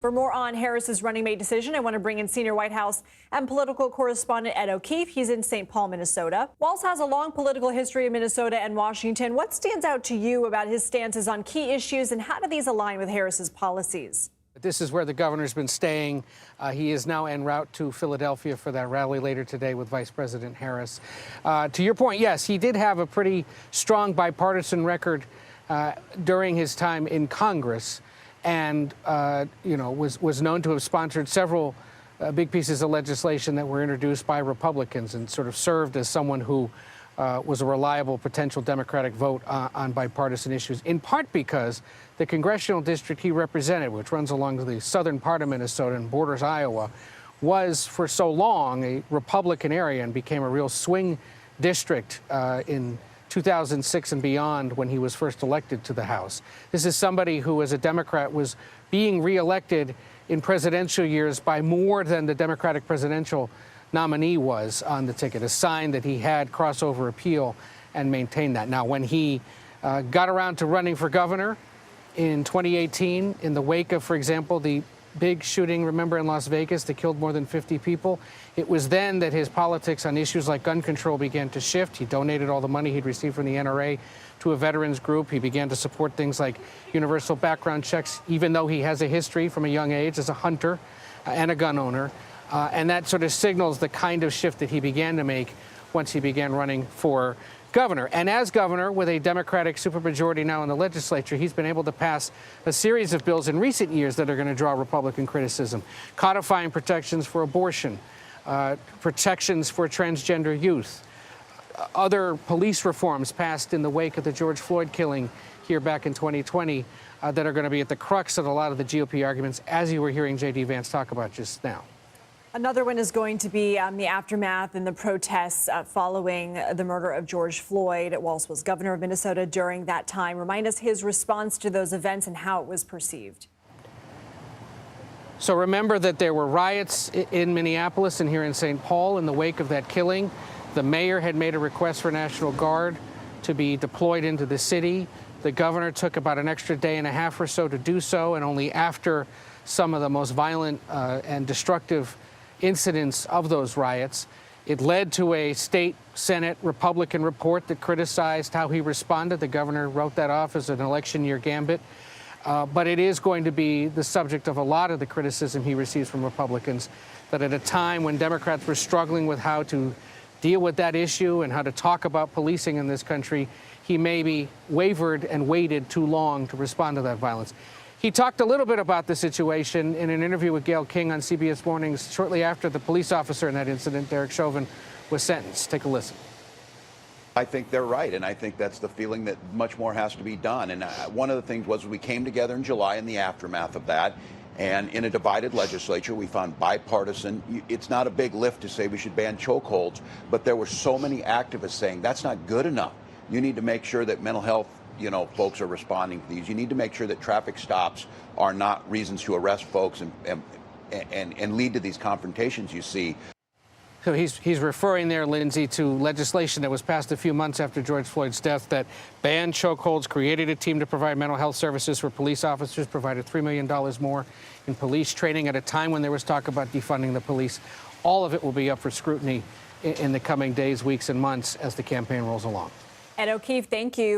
For more on Harris's running mate decision, I want to bring in senior White House and political correspondent Ed O'Keefe. He's in St. Paul, Minnesota. Walz has a long political history in Minnesota and Washington. What stands out to you about his stances on key issues, and how do these align with Harris's policies? This is where the governor's been staying. He is now en route to Philadelphia for that rally later today with Vice President Harris. To your point, yes, he did have a pretty strong bipartisan record during his time in Congress, and was known to have sponsored several big pieces of legislation that were introduced by Republicans, and sort of served as someone who was a reliable potential Democratic vote on bipartisan issues, in part because the congressional district he represented, which runs along the southern part of Minnesota and borders Iowa, was for so long a Republican area and became a real swing district in 2006 and beyond, when he was first elected to the House. This is somebody who, as a Democrat, was being reelected in presidential years by more than the Democratic presidential nominee was on the ticket, a sign that he had crossover appeal and maintained that. Now, when he got around to running for governor in 2018, in the wake of, for example, the big shooting, remember, in Las Vegas that killed more than 50 people, it was then that his politics on issues like gun control began to shift. He donated all the money he'd received from the NRA to a veterans group. He began to support things like universal background checks, even though he has a history from a young age as a hunter and a gun owner. And that sort of signals the kind of shift that he began to make once he began running for governor. And as governor, with a Democratic supermajority now in the legislature, he's been able to pass a series of bills in recent years that are going to draw Republican criticism, codifying protections for abortion, protections for transgender youth, other police reforms passed in the wake of the George Floyd killing here back in 2020 that are going to be at the crux of a lot of the GOP arguments, as you were hearing J.D. Vance talk about just now. Another one is going to be the aftermath and the protests following the murder of George Floyd. Walz was governor of Minnesota during that time. Remind us his response to those events and how it was perceived. So remember that there were riots in Minneapolis and here in St. Paul in the wake of that killing. The mayor had made a request for National Guard to be deployed into the city. The governor took about an extra day and a half or so to do so, and only after some of the most violent and destructive incidents of those riots. It led to a state Senate Republican report that criticized how he responded. The governor wrote that off as an election year gambit. But it is going to be the subject of a lot of the criticism he receives from Republicans, that at a time when Democrats were struggling with how to deal with that issue and how to talk about policing in this country, he maybe wavered and waited too long to respond to that violence. He talked a little bit about the situation in an interview with Gayle King on CBS Mornings shortly after the police officer in that incident, Derek Chauvin, was sentenced. Take a listen. I think they're right, and I think that's the feeling that much more has to be done. And one of the things was we came together in July in the aftermath of that, and in a divided legislature, we found bipartisan. It's not a big lift to say we should ban chokeholds, but there were so many activists saying that's not good enough. You need to make sure that mental health folks are responding to these. You need to make sure that traffic stops are not reasons to arrest folks and lead to these confrontations you see. So he's referring there, Lindsay, to legislation that was passed a few months after George Floyd's death that banned chokeholds, created a team to provide mental health services for police officers, provided $3 million more in police training at a time when there was talk about defunding the police. All of it will be up for scrutiny in the coming days, weeks, and months as the campaign rolls along. Ed O'Keefe, thank you.